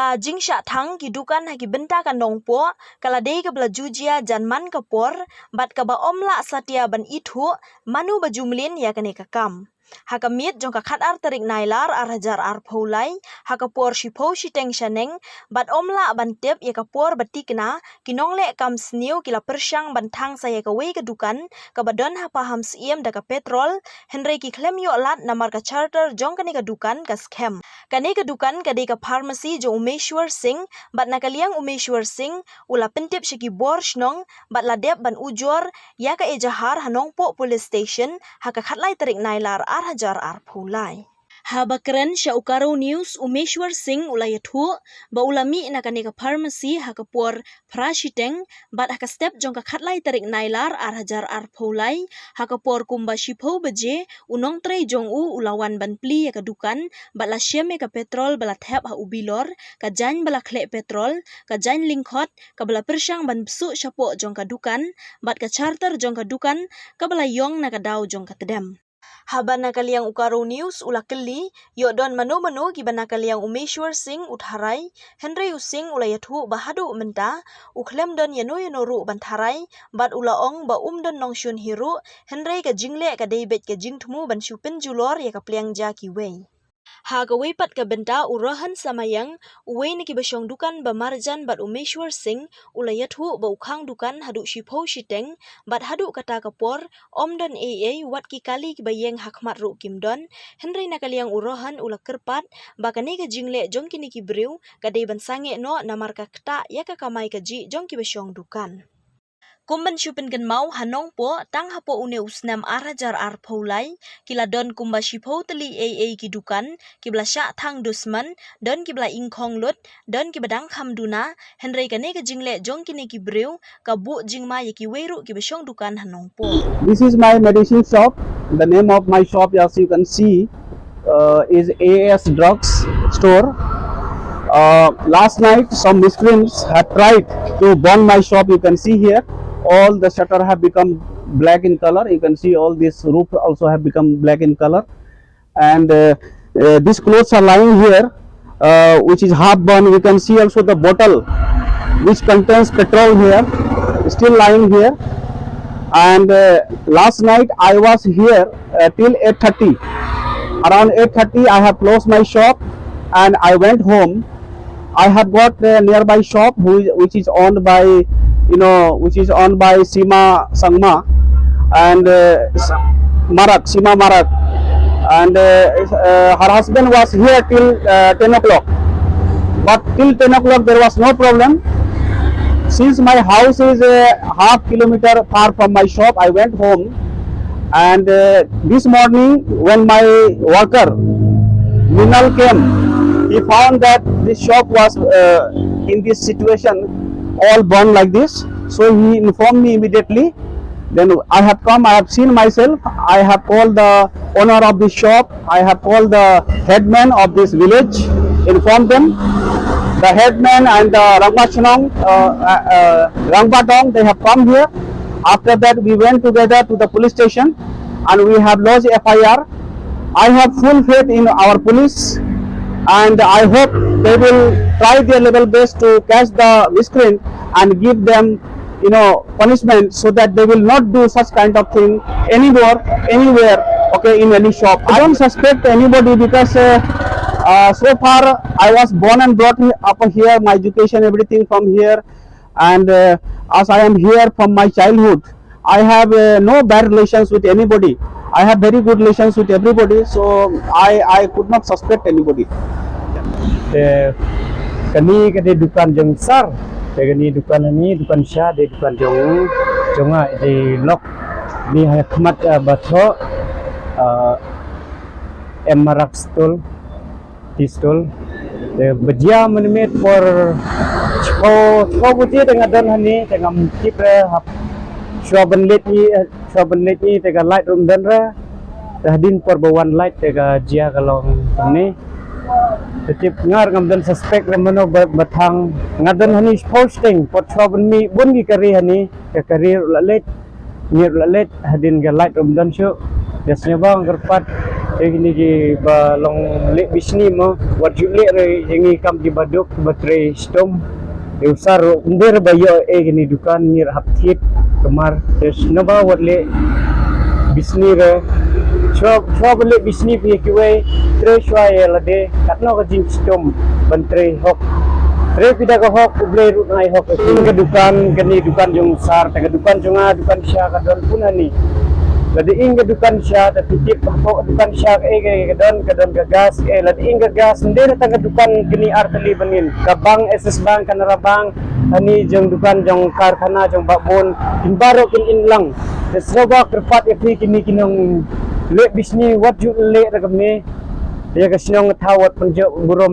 ka jingsha thang ki dukan ha ki benta ka nongpo kala dei ka bla jujia janman ka por bat ka ba omla satia ban ithu manu ba jumlin ya kane ka kam. Haka miet jong ka khatar tarik nailar arhajar arpholai haka por shipho shiteng shaneng bat omla ban tep ya ka por batikna kinongle kam sniu kila persyang ban thang saya ka wei ka dukan ka badon ha paham siem da ka petrol henry ki klem yo lat namar ka charter jong kane ka dukan ka scam kane ka dukan ka de ka pharmacy jo Umeshwar Singh bat nakaliang Umeshwar Singh ula pentip shiki bor shnong bat ladep ban ujor ya ka ejahar hanongpo police station haka khatlai tarik nailar Hajar Arpholai. Habakren sya ukaro news Umeshwar Singh ulaya thu ba ulami na kaneka pharmacy hakapor prashiteng bat haka step jong ka khatlai tarik nailar Hajar Arpholai hakapor kumba shipho beje unong trei jong u ulawan ban pli ya ka dukan bat la syeme ka petrol bala thep ha ubilor ka jan bala khle petrol ka jan lingkhot ka bala persyang ban bsu syapo jong ka dukan bat ka charter jong ka dukan ka bala yong na ka daw jong ka tedem. Haban nakaliang ukaro news ulakeli yodon mano-mano giban nakaliang Umeshwar Singh utharai Henry Using ulayathu bahadu menta uklem don yano ru bantharai bat ulaong ba don nongshun hiru Henry ka jingle ka deibet ka jingthmu ban syupin julor ya ka pliang ja ki wei. Ha ka weipat ka benta urahan samayang uwei ni kibasyong dukan ba marjan bat Umeshwar Singh ulayathu ba ukhang dukan hadu shipho shiteng bat hadu kata kapor omdon AA wat ki kali kibayeng hakmat ru kimdon Henry nakaliang urahan ula kerpat ba kane ka jingle jong kini kibriu ka dei ban sange no namar ka kta ya ka kamai ka ji jong kibasyong dukan. Kumban syupin kan mau hanong po tang hapo une usnam Hajar Arpholai kila don kumba shipho teli AA kidukan kibla sya thang dusman don kibla ingkhong lut don kibadang hamduna Henry kane ka jingle jong kini kibriu ka bu jingma yaki weiru kibasyong dukan hanong po. This is my medicine shop. The name of my shop, as you can see, is AS Drugs Store. Last night some miscreants had tried to burn my shop. You can see here all the shutter have become black in color. You can see all this roof also have become black in color, and these clothes are lying here, which is half burned. We can see also the bottle which contains petrol here still lying here. And last night I was here till 8:30. Around 8:30 I have closed my shop and I went home. I have got a nearby shop which is owned by Sima Sangma and Sima Marak, and her husband was here till 10 o'clock, but till 10 o'clock there was no problem. Since my house is a half kilometer far from my shop, I went home, and this morning when my worker Minal came, he found that this shop was in this situation, all burned like this. So he informed me immediately. Then I have come, I have seen myself, I have called the owner of this shop, I have called the headman of this village, informed them. The headman and the Rangbatong, they have come here. After that we went together to the police station and we have lodged FIR. I have full faith in our police, and I hope they will try their level best to catch the miscreant and give them punishment, so that they will not do such kind of thing anymore, anywhere, okay, in any shop. I don't suspect anybody because so far I was born and brought up here, my education, everything from here, and as I am here from my childhood, I have no bad relations with anybody. I have very good relations with everybody, so I could not suspect anybody. Kami kade dukan jong sar, kani dukan ini dukan sya, de dukan jonga di lok ni hakmat batho emarak stol pistol de bedia menmet for ko buti dengan dan hani dengan kipre hap swaben leti tega light room dan ra hadin for bawan light tega jia kalong ni tetip ngar ngamdan suspect remano batang ngadan hani posting pot swaben mi bungi kari hani ke kari lalet hadin ga light room dan syu biasanya bang kerpat Ini di balong lek bisni mo wajib lek re yang kam di baduk baterai stom. Usar under bayo gini dukan ni haptit kemar terus naba wat lek bisni re shwa lek bisni pi kiwe terus shwa ya lade katno ka jing stom baterai hok. Terus pida ka hok ublay rut ngai hok ke dukan kani dukan jong sar taga dukan jonga dukan sya kadon punani. Ladi ing dukan siya tapi tip ko dukan siya kadon gagas ladi ing gagas hindi na taga dukan kini artali banin kabang SS Bank Canara Bank ani jong dukan jong karkhana jong babon timbaro kin lang desroba kerpat epi kini kinong le bisni what you le ragame ya kasinong tawat punjo burom